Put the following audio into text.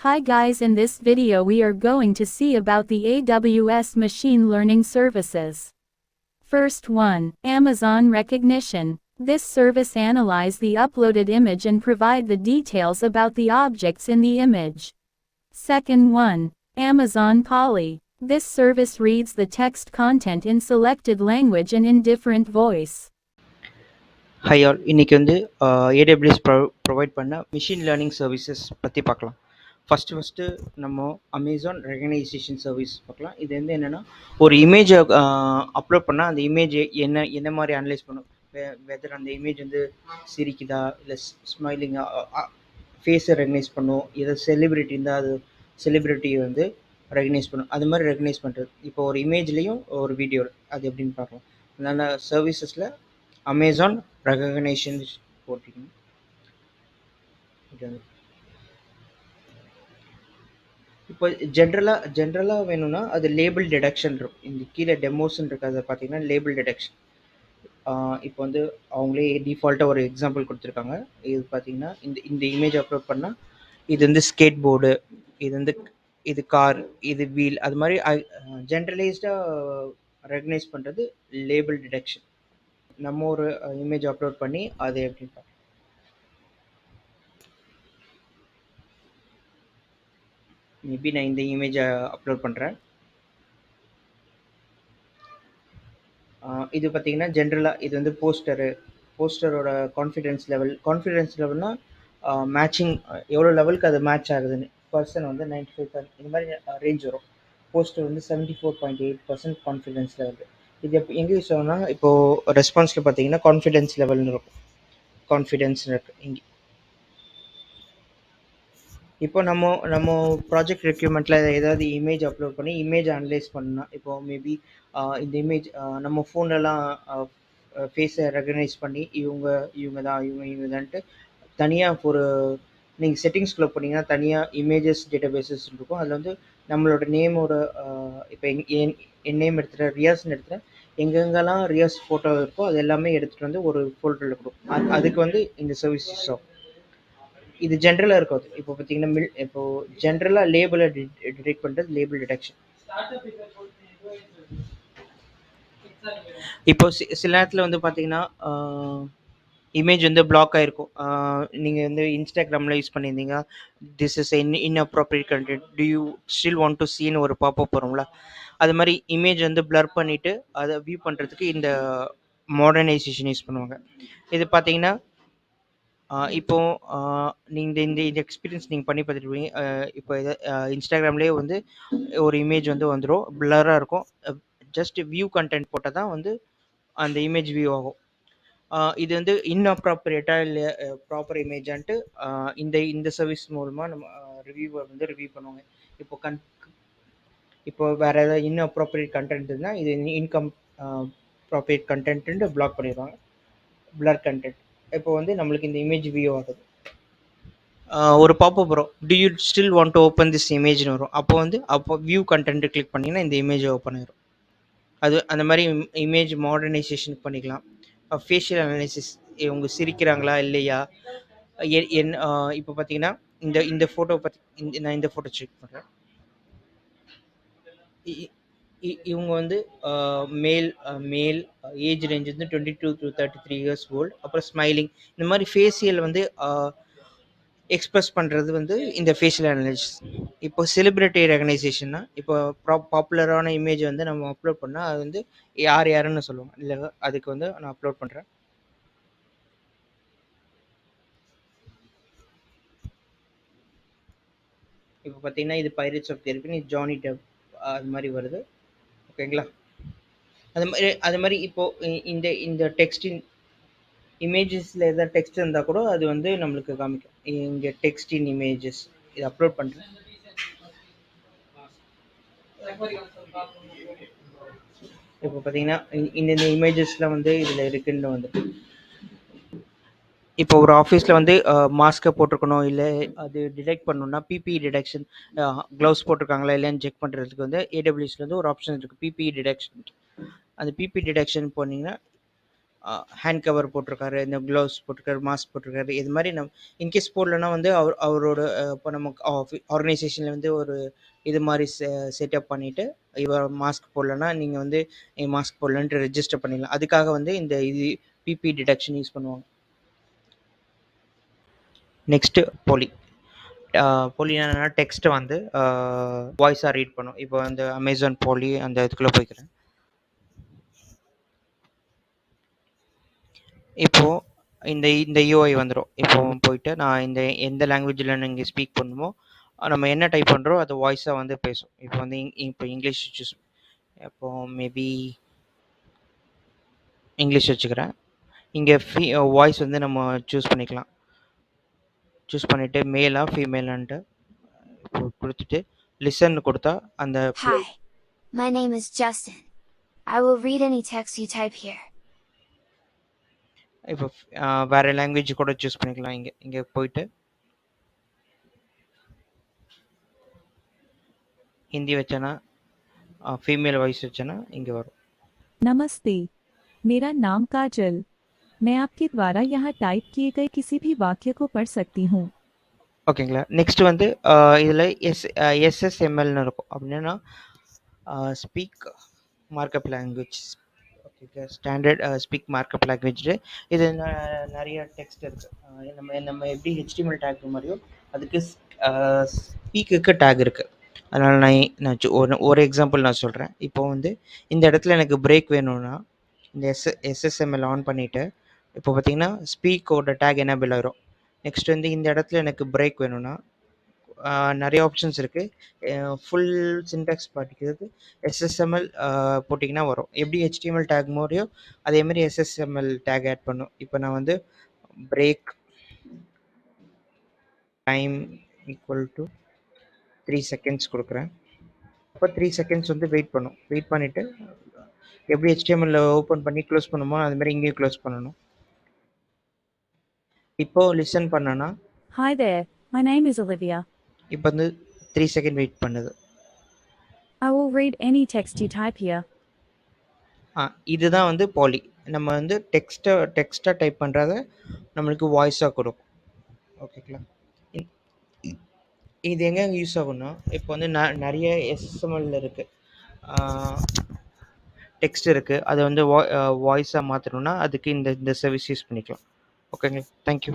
Hi guys, in this video we are going to see about the AWS machine learning services. First one, Amazon Recognition. This service analyze the uploaded image and provide the details about the objects in the image. Second one, Amazon Poly. This service reads the text content in selected language and in different voice. High all இன்றைக்கி வந்து AWS provide பண்ண machine learning services பற்றி பார்க்கலாம். First நம்ம Amazon recognition service பார்க்கலாம். இது வந்து என்னென்னா, ஒரு இமேஜை அப்லோட் பண்ணால் அந்த இமேஜ் என்ன மாதிரி அனலைஸ் பண்ணும், வெதர் அந்த இமேஜ் வந்து சிரிக்குதா இல்லை ஸ்மைலிங்காக, ஃபேஸை ரெகனைஸ் பண்ணும், எதாவது செலிப்ரிட்டி இருந்தால் அது செலிப்ரிட்டியை வந்து ரெகனைஸ் பண்ணும். அது மாதிரி ரெகனைஸ் பண்ணுறது இப்போ ஒரு இமேஜ்லேயும் ஒரு வீடியோ அது எப்படின்னு பார்க்கலாம். அதனால் சர்வீசஸில் அமேசான் ரெகக்னேஷன் போட்டிருக்கீங்க. இப்போ ஜென்ரலாக வேணும்னா அது லேபிள் டிடெக்ஷன் இருக்கும். இந்த கீழே டெமோஸ்ன்னு இருக்கிறத பார்த்தீங்கன்னா லேபிள் டிடெக்ஷன். இப்போ வந்து அவங்களே டிஃபால்ட்டாக ஒரு எக்ஸாம்பிள் கொடுத்துருக்காங்க. இது பார்த்தீங்கன்னா இந்த இமேஜ் அப்லோட் பண்ணால் இது வந்து ஸ்கேட் போர்டு, இது வந்து இது கார், இது வீல், அது மாதிரி ஜென்ரலைஸ்டாக ரெகனைஸ் பண்ணுறது லேபிள் டிடெக்ஷன். நம்ம ஒரு இமேஜ் அப்லோட் பண்ணி அது எப்படி மேபி நான் இந்த இமேஜை அப்லோட் பண்ணுறேன். இது பார்த்தீங்கன்னா ஜென்ரலாக இது வந்து போஸ்டரோட கான்ஃபிடென்ஸ் லெவல்னால் மேட்சிங் எவ்வளோ லெவலுக்கு அது மேட்ச் ஆகுதுன்னு. பர்சன் வந்து 95% இந்த மாதிரி ரேஞ்ச் வரும். போஸ்டர் வந்து 74.8% கான்ஃபிடென்ஸ் லெவல். இது எங்கே யூஸ் ஆகும்னா, இப்போது ரெஸ்பான்ஸில் பார்த்தீங்கன்னா கான்ஃபிடென்ஸ் லெவல்னு இருக்கும். கான்ஃபிடென்ஸ் இருக்கு இங்கே. இப்போ நம்ம ப்ராஜெக்ட் ரெக்யூர்மெண்ட்டில் ஏதாவது இமேஜ் அப்லோட் பண்ணி இமேஜ் அனலைஸ் பண்ணால், இப்போது மேபி இந்த இமேஜ் நம்ம ஃபோன்லலாம் ஃபேஸை ரெகனைஸ் பண்ணி இவங்க தான்ட்டு தனியாக ஒரு நீங்கள் செட்டிங்ஸ்குள்ளே போனீங்கன்னா தனியாக இமேஜஸ் டேட்டாபேஸஸ் இருக்கும். அதில் வந்து நம்மளோட நேமோட இப்போ என் நேம் எடுத்துகிட்டேன், ரியாஸ்ன்னு எடுத்துகிட்டேன், எங்கெங்கெல்லாம் ரியாஸ் ஃபோட்டோ இருக்கோ அது எல்லாமே எடுத்துகிட்டு வந்து ஒரு ஃபோல்டரில் கொடுக்கும். அதுக்கு வந்து இந்த சர்வீஸ் யூஸ் ஆகும். இது ஜென்ரலாக இருக்காது. இப்போ பார்த்தீங்கன்னா இப்போது ஜென்ரலாக லேபிளை டிடெக்ட் பண்ணுறது லேபிள் டிடெக்ஷன். இப்போ சில நேரத்தில் வந்து பார்த்தீங்கன்னா இமேஜ் வந்து பிளாக் ஆகிருக்கும். நீங்கள் வந்து இன்ஸ்டாகிராமில் யூஸ் பண்ணியிருந்தீங்க, this is inappropriate content, do you still want to சீன்னு ஒரு பாப்பப் வரும்ல. அது மாதிரி இமேஜ் வந்து பிளர் பண்ணிவிட்டு அதை வியூ பண்ணுறதுக்கு இந்த மாடர்னைசேஷன் யூஸ் பண்ணுவாங்க. இது பார்த்தீங்கன்னா இப்போ நீங்கள் இந்த எக்ஸ்பீரியன்ஸ் நீங்கள் பண்ணி பார்த்துருப்பீங்க. இப்போ இன்ஸ்டாகிராம்லேயே வந்து ஒரு இமேஜ் வந்து வந்துடும், பிளராக இருக்கும். ஜஸ்ட் வியூ கண்டென்ட் போட்டால் தான் வந்து அந்த இமேஜ் வியூ ஆகும். இது வந்து இன்அப்ராப்ரியேட்டாக இல்லை ப்ராப்பர் இமேஜான்ட்டு இந்த சர்வீஸ் மூலமாக நம்ம ரிவ்யூவர் வந்து ரிவ்யூ பண்ணுவாங்க. இப்போ வேறு ஏதாவது இன்அப்ராப்ரியேட் கண்டென்ட் இருந்தால் இது ப்ராப்ரியேட் கண்டென்ட்டு பிளாக் பண்ணிடுவாங்க, பிளர் கண்டென்ட். இப்போ வந்து நம்மளுக்கு இந்த இமேஜ் வியூ ஆகுது. ஒரு பாப்பப் வரும், do you still want to open this இமேஜ்னு வரும். அப்போ வியூ கண்டென்ட் கிளிக் பண்ணிங்கன்னா இந்த இமேஜ் ஓப்பன் ஆயிடும். அது அந்த மாதிரி இமேஜ் மாடர்னைசேஷன் பண்ணிக்கலாம். ஃபேஷியல் அனாலிசிஸ், இவங்க சிரிக்கிறாங்களா இல்லையா. இப்போ பார்த்தீங்கன்னா இந்த ஃபோட்டோ பற்றி நான் இந்த ஃபோட்டோ செக் பண்ணுறேன். இவங்க வந்து மேல் ஏஜ் ரேஞ்ச் வந்து 22 to 33 years old. அப்புறம் ஸ்மைலிங், இந்த மாதிரி ஃபேஷியல் வந்து எக்ஸ்பிரஸ் பண்ணுறது வந்து இந்த ஃபேஷியல் அனாலிசிஸ். இப்போ செலிப்ரிட்டி ரெகனைசேஷன்னா, இப்போ பாப்புலரான இமேஜ் வந்து நம்ம அப்லோட் பண்ணால் அது வந்து யாருன்னு சொல்லுவோம் இல்லை. அதுக்கு வந்து நான் அப்லோட் பண்ணுறேன். இப்போ பார்த்தீங்கன்னா இது பைரேட்ஸ் ஆஃப் தெரபின்னு ஜானி டெப் அது மாதிரி வருது. ஓகேங்களா. அது மாதிரி இப்போது இந்த டெக்ஸ்டின் இமேஜஸில் எதாவது டெக்ஸ்ட் இருந்தால் கூட அது வந்து நம்மளுக்கு காமிக்கும். இங்கே டெக்ஸ்ட் இன் இமேஜஸ் இது அப்லோட் பண்ணுறேன். இப்போ பார்த்தீங்கன்னா இந்த இமேஜஸ்லாம் வந்து இதில் இருக்குன்னு வந்துட்டு, இப்போ ஒரு ஆஃபீஸில் வந்து மாஸ்க்கை போட்டிருக்கணும், இல்லை அது டிடெக்ட் பண்ணணும்னா பிபிஇ டிடெக்ஷன், க்ளவுஸ் போட்டிருக்காங்களா இல்லையான்னு செக் பண்ணுறதுக்கு வந்து ஏடபிள்யூஎஸ்ல வந்து ஒரு ஆப்ஷன் இருக்குது, பிபிஇ டிடெக்ஷன். அந்த பிபிஇ டிடெக்ஷன் போனீங்கன்னா ஹேண்ட் கவர் போட்டிருக்காரு, இந்த க்ளவுஸ் போட்டிருக்காரு, மாஸ்க் போட்டிருக்காரு. இது மாதிரி இன்கேஸ் போடலன்னா வந்து அவரோட இப்போ நம்ம ஆர்கனைசேஷனில் வந்து ஒரு இது மாதிரி செட்டப் பண்ணிவிட்டு இவர் மாஸ்க் போடலன்னா நீங்கள் வந்து மாஸ்க் போடலன்ட்டு ரெஜிஸ்டர் பண்ணிடலாம். அதுக்காக வந்து இந்த இது பிபி டிடக்ஷன் யூஸ் பண்ணுவாங்க. நெக்ஸ்ட்டு போலி. போலி என்னன்னா டெக்ஸ்ட்டை வந்து வாய்ஸாக ரீட் பண்ணும். இப்போ வந்து அமேசான் போலி அந்த இதுக்குள்ளே போய்க்கிறேன். இப்போது இந்த யூஐ வந்துடும். இப்போ போயிட்டு நான் எந்த லாங்குவேஜில் நீங்கள் ஸ்பீக் பண்ணுமோ நம்ம என்ன டைப் பண்ணுறோம் அது வாய்ஸாக வந்து பேசும். இப்போ வந்து இப்போ இங்கிலீஷ் சூஸ், இப்போ மேபி இங்கிலீஷ் வச்சுக்கிறேன். இங்கே வாய்ஸ் வந்து நம்ம சூஸ் பண்ணிக்கலாம். சூஸ் பண்ணிவிட்டு மேலா ஃபீமேலான்ட்டு கொடுத்துட்டு லிசன் கொடுத்தா அந்த Hi, my name is Justin. I will read any text you type here. இப்போ வேறு லாங்குவேஜ் கூட சூஸ் பண்ணிக்கலாம். இங்கே போயிட்டு ஹிந்தி வச்சேன்னா ஃபீமேல் வாய்ஸ் வச்சேன்னா இங்கே வரும். नमस्ते, मेरा नाम काजल। मैं आपके द्वारा यहाँ टाइप किए गए किसी भी वाक्य को पढ़ सकती हूँ। ஓகேங்களா. நெக்ஸ்ட் வந்து இதில் எஸ்எஸ்எம்எல்னு இருக்கும். அப்படின்னா speak markup language. Okay, standard speak markup language. இது நிறைய டெக்ஸ்ட் இருக்குது. நம்ம எப்படி ஹெச்டிஎம்எல் டேக் மாதிரியோ அதுக்கு ஸ்பீக்குக்கு டேக் இருக்குது. அதனால் நான் ஒரு எக்ஸாம்பிள் நான் சொல்கிறேன். இப்போ வந்து இந்த இடத்துல எனக்கு பிரேக் வேணும்னா இந்த எஸ்எஸ்எம்எல் ஆன் பண்ணிவிட்டு இப்போ பார்த்தீங்கன்னா ஸ்பீக்கோட டேக் எனேபிள் ஆயிரும். நெக்ஸ்ட் வந்து இந்த இடத்துல எனக்கு பிரேக் வேணும்னா நிறைய ஆப்ஷன்ஸ் இருக்குது. ஃபுல் சின்டாக்ஸ் படிக்கிறது எஸ்எஸ்எம்எல் போட்டிங்கன்னா வரும். எப்படி ஹெச்டிஎம்எல் டேக் மாதிரியோ அதேமாதிரி எஸ்எஸ்எம்எல் டேக் ஆட் பண்ணும். இப்போ நான் வந்து break time equal to 3 seconds கொடுக்குறேன். அப்போ 3 செகண்ட்ஸ் வந்து வெயிட் பண்ணும். வெயிட் பண்ணிவிட்டு எப்படி ஹெச்டிஎம்எல் ஓப்பன் பண்ணி க்ளோஸ் பண்ணுமோ அதுமாதிரி இங்கேயும் க்ளோஸ் பண்ணணும். இப்போது லிசன் பண்ணனா Hi there, my name is Olivia. இப்போ வந்து 3 செகண்ட் வெயிட் பண்ணுது. I will read any text you type here. இதுதான் வந்து பாலி. நம்ம வந்து டெக்ஸ்ட்டாக டைப் பண்ணுறத நம்மளுக்கு வாய்ஸாக கொடுக்கும். ஓகேங்களா. இது எங்கே யூஸ் ஆகும்னா இப்போ வந்து நிறைய எஸ்எஸ்எம்எல் இருக்குது, டெக்ஸ்ட் இருக்குது. அதை வந்து வாய்ஸாக மாற்றணும்னா அதுக்கு இந்த சர்வீஸ் யூஸ் பண்ணிக்கலாம். ஓகேங்களா. தேங்க்யூ.